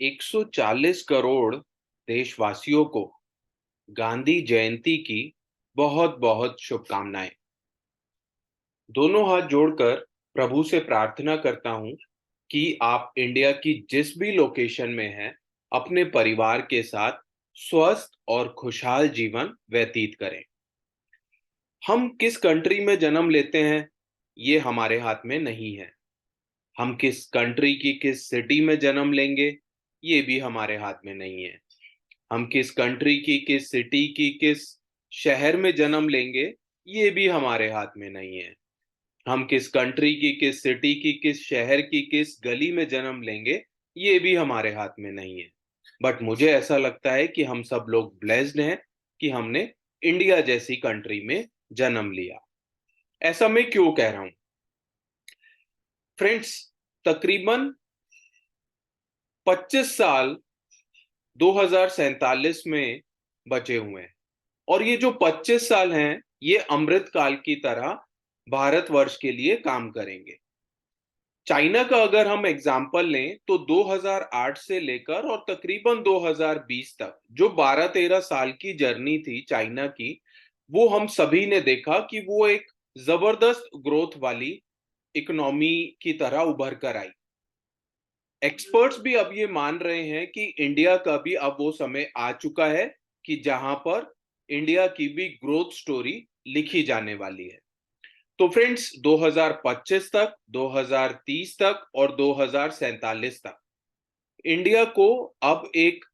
140 करोड़ देशवासियों को गांधी जयंती की बहुत बहुत शुभकामनाएं। दोनों हाथ जोड़कर प्रभु से प्रार्थना करता हूं कि आप इंडिया की जिस भी लोकेशन में हैं, अपने परिवार के साथ स्वस्थ और खुशहाल जीवन व्यतीत करें। हम किस कंट्री में जन्म लेते हैं, ये हमारे हाथ में नहीं है। हम किस कंट्री की किस सिटी में जन्म लेंगे, ये भी हमारे हाथ में नहीं है। हम किस कंट्री की किस सिटी की किस शहर में जन्म लेंगे, ये भी हमारे हाथ में नहीं है। हम किस कंट्री की किस सिटी की किस शहर की किस गली में जन्म लेंगे, ये भी हमारे हाथ में नहीं है। बट मुझे ऐसा लगता है कि हम सब लोग ब्लेस्ड हैं कि हमने इंडिया जैसी कंट्री में जन्म लिया। ऐसा मैं क्यों कह रहा हूं फ्रेंड्स? तकरीबन 25 साल 2047 में बचे हुए हैं, और ये जो 25 साल हैं, ये अमृत काल की तरह भारतवर्ष के लिए काम करेंगे। चाइना का अगर हम एग्जाम्पल लें तो 2008 से लेकर और तकरीबन 2020 तक जो 12-13 साल की जर्नी थी चाइना की, वो हम सभी ने देखा कि वो एक जबरदस्त ग्रोथ वाली इकोनॉमी की तरह उभर कर आई। एक्सपर्ट्स भी अब ये मान रहे हैं कि इंडिया का भी अब वो समय आ चुका है कि जहां पर इंडिया की भी ग्रोथ स्टोरी लिखी जाने वाली है। तो फ्रेंड्स, 2025 तक, 2030 तक और 2047 तक इंडिया को अब एक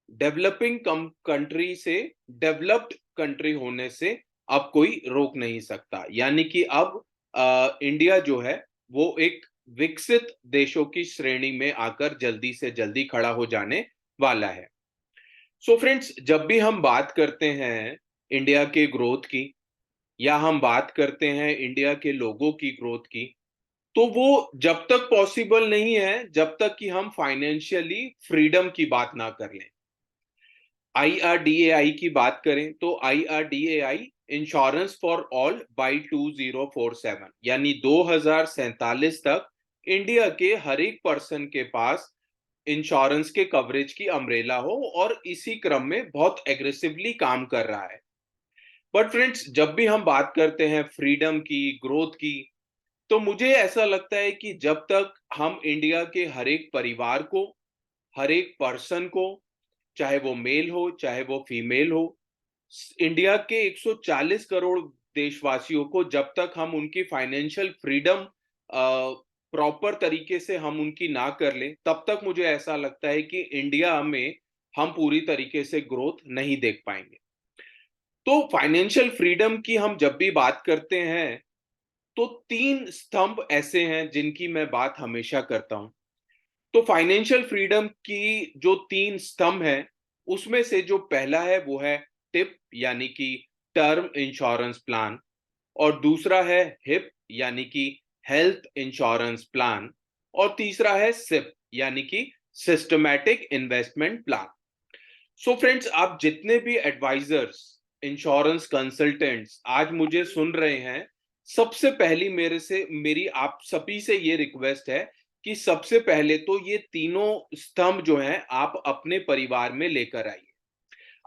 डेवलपिंग कंट्री से डेवलप्ड कंट्री होने से अब कोई रोक नहीं सकता। यानी कि अब इंडिया जो है वो एक विकसित देशों की श्रेणी में आकर जल्दी से जल्दी खड़ा हो जाने वाला है। सो फ्रेंड्स, जब भी हम बात करते हैं इंडिया के ग्रोथ की, या हम बात करते हैं इंडिया के लोगों की ग्रोथ की, तो वो जब तक पॉसिबल नहीं है जब तक कि हम फाइनेंशियली फ्रीडम की बात ना कर लें। आईआरडीएआई की बात करें तो IRDAI insurance for all by 2047, यानी 2047 तक इंडिया के हर एक पर्सन के पास इंश्योरेंस के कवरेज की अम्ब्रेला हो, और इसी क्रम में बहुत एग्रेसिवली काम कर रहा है। बट फ्रेंड्स, जब भी हम बात करते हैं फ्रीडम की, ग्रोथ की, तो मुझे ऐसा लगता है कि जब तक हम इंडिया के हर एक परिवार को, हर एक पर्सन को, चाहे वो मेल हो चाहे वो फीमेल हो, इंडिया के 140 करोड़ देशवासियों को जब तक हम उनकी फाइनेंशियल फ्रीडम प्रॉपर तरीके से हम उनकी ना कर लें, तब तक मुझे ऐसा लगता है कि इंडिया में हम पूरी तरीके से ग्रोथ नहीं देख पाएंगे। तो फाइनेंशियल फ्रीडम की हम जब भी बात करते हैं, तो तीन स्तंभ ऐसे हैं जिनकी मैं बात हमेशा करता हूं। तो फाइनेंशियल फ्रीडम की जो तीन स्तंभ हैं, उसमें से जो पहला है वो है टिप, यानी कि टर्म इंश्योरेंस प्लान। और दूसरा है हिप, यानी कि हेल्थ इंश्योरेंस प्लान। और तीसरा है सिप, यानी कि systematic investment plan. So friends, आप जितने भी एडवाइजर्स, इंश्योरेंस कंसल्टेंट्स आज मुझे सुन रहे हैं, सबसे पहली मेरी आप सभी से ये रिक्वेस्ट है कि सबसे पहले तो ये तीनों स्तंभ जो हैं आप अपने परिवार में लेकर आइए।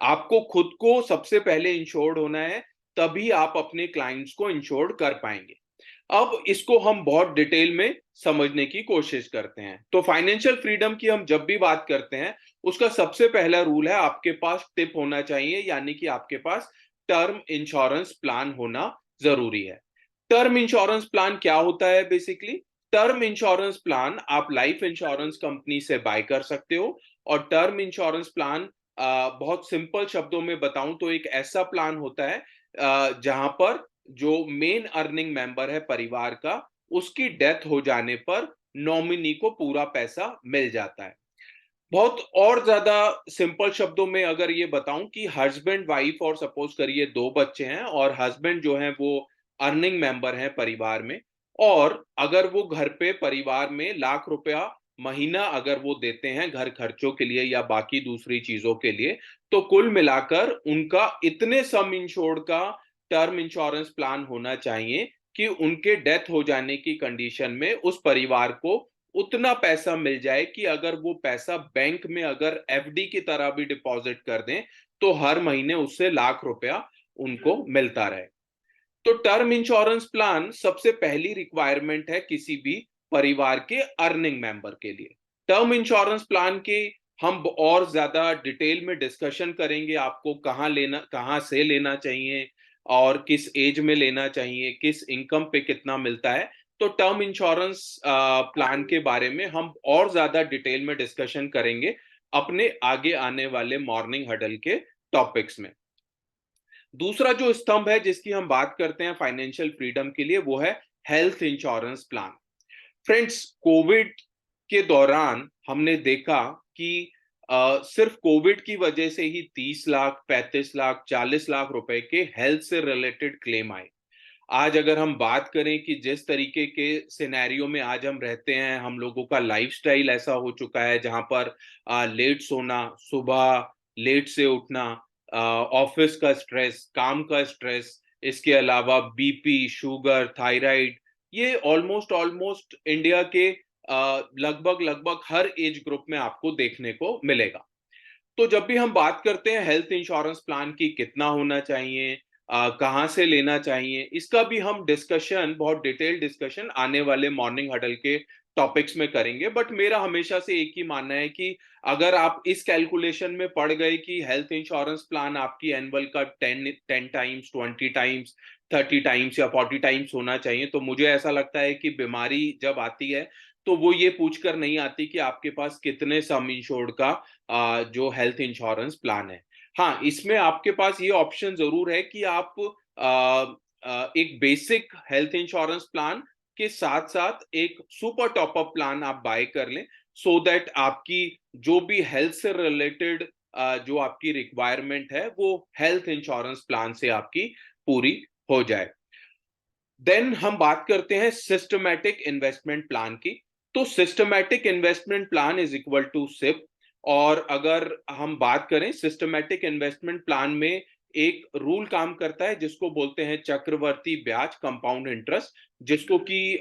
आपको खुद को सबसे पहले इंश्योर्ड होना है, तभी आप अपने क्लाइंट्स को इंश्योर्ड कर पाएंगे। अब इसको हम बहुत डिटेल में समझने की कोशिश करते हैं। तो फाइनेंशियल फ्रीडम की हम जब भी बात करते हैं, उसका सबसे पहला रूल है आपके पास टिप होना चाहिए, यानी कि आपके पास टर्म इंश्योरेंस प्लान होना जरूरी है। टर्म इंश्योरेंस प्लान क्या होता है? बेसिकली टर्म इंश्योरेंस प्लान आप लाइफ इंश्योरेंस कंपनी से बाय कर सकते हो। और टर्म इंश्योरेंस प्लान, बहुत सिंपल शब्दों में बताऊं तो, एक ऐसा प्लान होता है जहां पर जो मेन अर्निंग मेंबर है परिवार का, उसकी डेथ हो जाने पर नॉमिनी को पूरा पैसा मिल जाता है। बहुत और ज्यादा सिंपल शब्दों में अगर ये बताऊं कि हस्बैंड वाइफ, और सपोज करिए दो बच्चे हैं, और हस्बैंड जो है वो अर्निंग मेंबर है परिवार में, और अगर वो घर पे परिवार में लाख रुपया महीना अगर वो देते हैं घर खर्चों के लिए या बाकी दूसरी चीजों के लिए, तो कुल मिलाकर उनका इतने सम इंश्योर्ड का टर्म इंश्योरेंस प्लान होना चाहिए कि उनके डेथ हो जाने की कंडीशन में उस परिवार को उतना पैसा मिल जाए कि अगर वो पैसा बैंक में अगर एफडी की तरह भी डिपॉजिट कर दें तो हर महीने उससे ₹1,00,000 उनको मिलता रहे। तो टर्म इंश्योरेंस प्लान सबसे पहली रिक्वायरमेंट है किसी भी परिवार के अर्निंग मेंबर के लिए। टर्म इंश्योरेंस प्लान के हम और ज्यादा डिटेल में डिस्कशन करेंगे, आपको कहाँ से लेना चाहिए और किस एज में लेना चाहिए, किस इनकम पे कितना मिलता है। तो टर्म इंश्योरेंस प्लान के बारे में हम और ज्यादा डिटेल में डिस्कशन करेंगे अपने आगे आने वाले मॉर्निंग हडल के टॉपिक्स में। दूसरा जो स्तंभ है जिसकी हम बात करते हैं फाइनेंशियल फ्रीडम के लिए, वो है health insurance plan. Friends, Covid के दौरान हमने देखा कि सिर्फ कोविड की वजह से ही 30 लाख, 35 लाख, 40 लाख रुपए के हेल्थ से रिलेटेड क्लेम आए। आज अगर हम बात करें कि जिस तरीके के सिनेरियो में आज हम रहते हैं, हम लोगों का लाइफस्टाइल ऐसा हो चुका है जहां पर लेट सोना, सुबह लेट से उठना, ऑफिस का स्ट्रेस, काम का स्ट्रेस, इसके अलावा बीपी, शुगर, थायराइड, ये ऑलमोस्ट ऑलमोस्ट इंडिया के लगभग लगभग हर एज ग्रुप में आपको देखने को मिलेगा। तो जब भी हम बात करते हैं हेल्थ इंश्योरेंस प्लान की कितना होना चाहिए, कहाँ से लेना चाहिए, इसका भी हम डिस्कशन, बहुत डिटेल डिस्कशन आने वाले मॉर्निंग हडल के टॉपिक्स में करेंगे। बट मेरा हमेशा से एक ही मानना है कि अगर आप इस कैलकुलेशन में पड़ गए कि हेल्थ इंश्योरेंस प्लान आपकी एनुअल का 10 टाइम्स, 20 टाइम्स, 30 टाइम्स या 40 टाइम्स होना चाहिए, तो मुझे ऐसा लगता है कि बीमारी जब आती है तो वो ये पूछकर नहीं आती कि आपके पास कितने सम इंश्योर्ड का जो हेल्थ इंश्योरेंस प्लान है। हाँ, इसमें आपके पास ये ऑप्शन जरूर है कि आप एक बेसिक हेल्थ इंश्योरेंस प्लान के साथ साथ एक सुपर टॉपअप प्लान आप बाय कर लें, सो दैट आपकी जो भी हेल्थ से रिलेटेड जो आपकी रिक्वायरमेंट है वो हेल्थ इंश्योरेंस प्लान से आपकी पूरी हो जाए। देन हम बात करते हैं सिस्टमैटिक इन्वेस्टमेंट प्लान की। तो systematic investment plan is equal to SIP. और अगर हम बात करें सिस्टमैटिक इन्वेस्टमेंट प्लान में एक रूल काम करता है जिसको बोलते हैं चक्रवर्ती ब्याज, कंपाउंड इंटरेस्ट, जिसको कि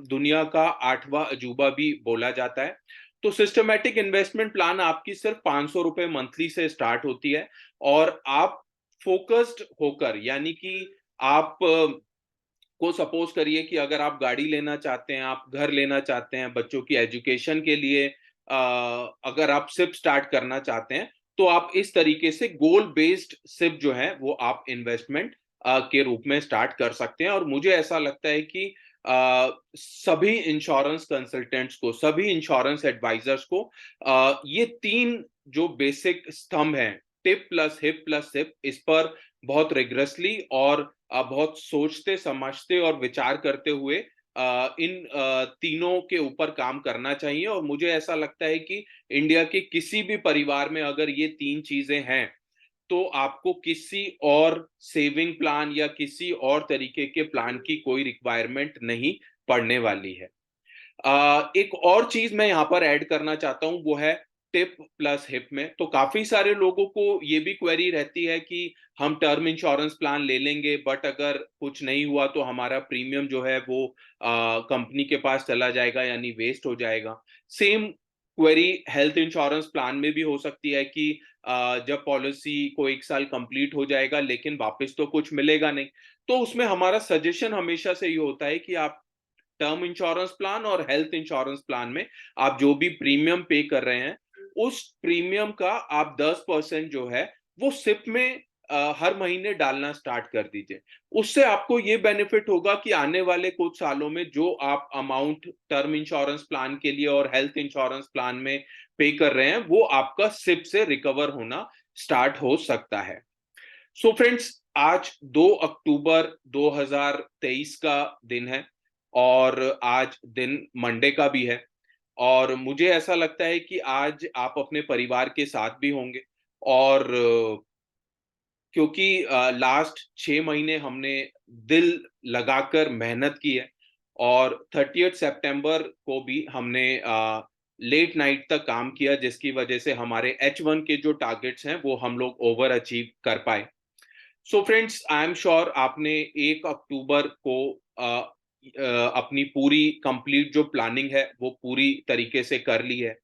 दुनिया का 8वां अजूबा भी बोला जाता है। तो सिस्टमैटिक इन्वेस्टमेंट प्लान आपकी सिर्फ ₹500 मंथली से स्टार्ट होती है। और आप फोकस्ड होकर, यानी कि आप को सपोज करिए कि अगर आप गाड़ी लेना चाहते हैं, आप घर लेना चाहते हैं, बच्चों की एजुकेशन के लिए अगर आप सिप स्टार्ट करना चाहते हैं, तो आप इस तरीके से गोल बेस्ड सिप जो है वो आप इन्वेस्टमेंट के रूप में स्टार्ट कर सकते हैं। और मुझे ऐसा लगता है कि सभी इंश्योरेंस कंसल्टेंट्स को, सभी इंश्योरेंस एडवाइजर्स को ये 3 जो बेसिक स्तंभ हैं, TIP plus HIP plus SIP, इस पर बहुत रिग्रेसली और बहुत सोचते समझते और विचार करते हुए इन तीनों के ऊपर काम करना चाहिए। और मुझे ऐसा लगता है कि इंडिया के किसी भी परिवार में अगर ये 3 चीजें हैं तो आपको किसी और सेविंग प्लान या किसी और तरीके के प्लान की कोई रिक्वायरमेंट नहीं पड़ने वाली है। एक और चीज मैं यहाँ पर ऐड करना चाहता हूँ, वो है टिप प्लस हिप में। तो काफी सारे लोगों को ये भी क्वेरी रहती है कि हम टर्म इंश्योरेंस प्लान ले लेंगे बट अगर कुछ नहीं हुआ तो हमारा प्रीमियम जो है वो कंपनी के पास चला जाएगा, यानी वेस्ट हो जाएगा। Same query health insurance plan में भी हो सकती है कि जब पॉलिसी को 1 साल कंप्लीट हो जाएगा लेकिन वापस तो कुछ मिलेगा नहीं। तो उसमें हमारा सजेशन हमेशा से ये होता है कि आप टर्म इंश्योरेंस प्लान और हेल्थ इंश्योरेंस प्लान में आप जो भी प्रीमियम पे कर रहे हैं, उस प्रीमियम का आप 10% जो है वो सिप में हर महीने डालना स्टार्ट कर दीजिए। उससे आपको ये बेनिफिट होगा कि आने वाले कुछ सालों में जो आप अमाउंट टर्म इंश्योरेंस प्लान के लिए और हेल्थ इंश्योरेंस प्लान में पे कर रहे हैं वो आपका सिप से रिकवर होना स्टार्ट हो सकता है। सो फ्रेंड्स, आज 2 अक्टूबर 2023 का दिन है और आज दिन मंडे का भी है। और मुझे ऐसा लगता है कि आज आप अपने परिवार के साथ भी होंगे। और क्योंकि लास्ट 6 महीने हमने दिल लगाकर मेहनत की है और 30 सितंबर को भी हमने लेट नाइट तक काम किया, जिसकी वजह से हमारे H1 के जो टारगेट्स हैं वो हम लोग ओवर अचीव कर पाए। So friends, I am sure आपने 1 अक्टूबर को अपनी पूरी कंप्लीट जो प्लानिंग है वो पूरी तरीके से कर ली है।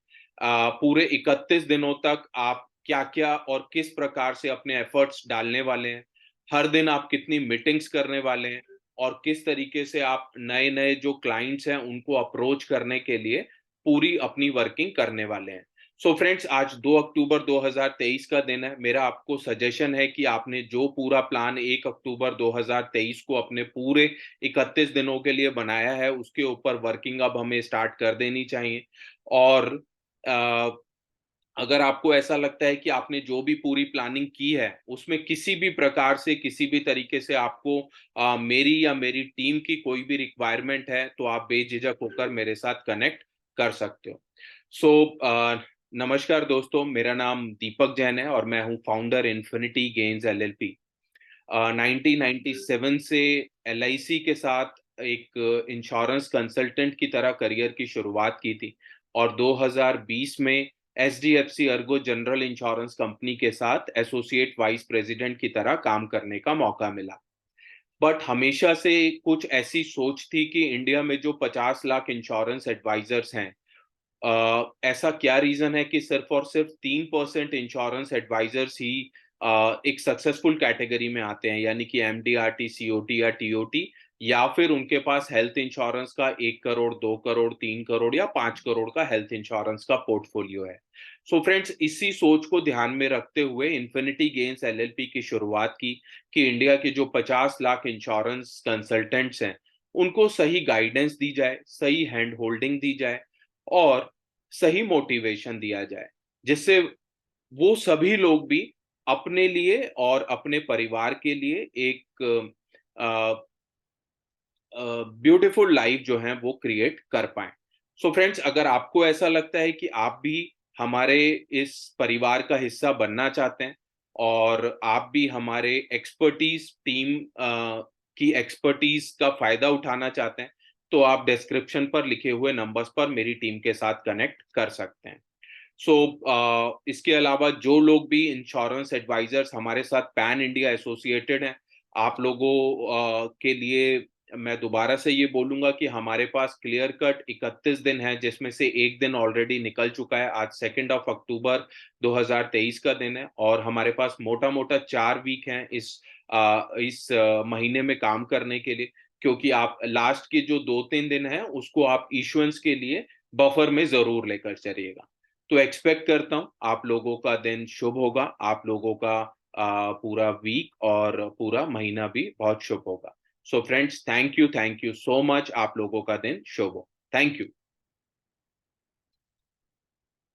पूरे 31 दिनों तक आप क्या-क्या और किस प्रकार से अपने एफर्ट्स डालने वाले हैं, हर दिन आप कितनी मीटिंग्स करने वाले हैं और किस तरीके से आप नए-नए जो क्लाइंट्स हैं उनको अप्रोच करने के लिए पूरी अपनी वर्किंग करने वाले हैं। सो फ्रेंड्स, आज 2 अक्टूबर 2023 का दिन है। मेरा आपको सजेशन है कि आपने जो पूरा प्लान 1 अक्टूबर 2023 को अपने पूरे 31 दिनों के लिए बनाया है, उसके ऊपर वर्किंग अब हमें स्टार्ट कर देनी चाहिए। और अ, अगर आपको ऐसा लगता है कि आपने जो भी पूरी प्लानिंग की है, उसमें किसी भी प्रकार से, किसी भी तरीके से आपको मेरी या मेरी टीम की कोई भी रिक्वायरमेंट है, तो आप बेझिझक होकर मेरे साथ कनेक्ट कर सकते हो। सो नमस्कार दोस्तों, मेरा नाम दीपक जैन है और मैं हूँ फाउंडर इन्फिनिटी गेन्स एलएलपी। 1997 से एलआईसी के साथ एक इंश्योरेंस कंसल्टेंट की तरह करियर की शुरुआत की थी और 2020 में HDFC Ergo general insurance company के साथ एसोसिएट वाइस प्रेसिडेंट की तरह काम करने का मौका मिला। बट हमेशा से कुछ ऐसी सोच थी कि इंडिया में जो 50 लाख इंश्योरेंस एडवाइजर्स हैं, ऐसा क्या रीजन है कि सिर्फ और सिर्फ 3% इंश्योरेंस एडवाइजर्स ही एक सक्सेसफुल कैटेगरी में आते हैं, यानी कि एमडीआरटी, सीओटी या टीओटी, या फिर उनके पास हेल्थ इंश्योरेंस का 1 करोड़, 2 करोड़, 3 करोड़ या 5 करोड़ का हेल्थ इंश्योरेंस का पोर्टफोलियो है। सो फ्रेंड्स, इसी सोच को ध्यान में रखते हुए इन्फिनिटी गेन्स एलएलपी की शुरुआत की कि इंडिया के जो 50 लाख इंश्योरेंस कंसल्टेंट्स हैं, उनको सही गाइडेंस दी जाए, सही हैंड होल्डिंग दी जाए और सही मोटिवेशन दिया जाए, जिससे वो सभी लोग भी अपने लिए और अपने परिवार के लिए एक ब्यूटीफुल लाइफ जो है वो क्रिएट कर पाएं। सो फ्रेंड्स, अगर आपको ऐसा लगता है कि आप भी हमारे इस परिवार का हिस्सा बनना चाहते हैं और आप भी हमारे एक्सपर्टीज टीम की एक्सपर्टीज का फायदा उठाना चाहते हैं, तो आप डिस्क्रिप्शन पर लिखे हुए नंबर्स पर मेरी टीम के साथ कनेक्ट कर सकते हैं। सो इसके अलावा जो लोग भी इंश्योरेंस एडवाइजर्स हमारे साथ पैन इंडिया एसोसिएटेड हैं, आप लोगों के लिए मैं दोबारा से ये बोलूंगा कि हमारे पास क्लियर कट 31 दिन है, जिसमें से एक दिन ऑलरेडी निकल चुका है। आज 2 अक्टूबर 2023 का दिन है और हमारे पास मोटा मोटा 4 वीक हैं इस महीने में काम करने के लिए, क्योंकि आप लास्ट के जो 2-3 दिन हैं उसको आप इश्योरेंस के लिए बफर में जरूर लेकर चलिएगा। तो एक्सपेक्ट करता हूँ आप लोगों का दिन शुभ होगा, आप लोगों का पूरा वीक और पूरा महीना भी बहुत शुभ होगा। So friends, thank you so much. आप लोगों का दिन शुभ हो। Thank you.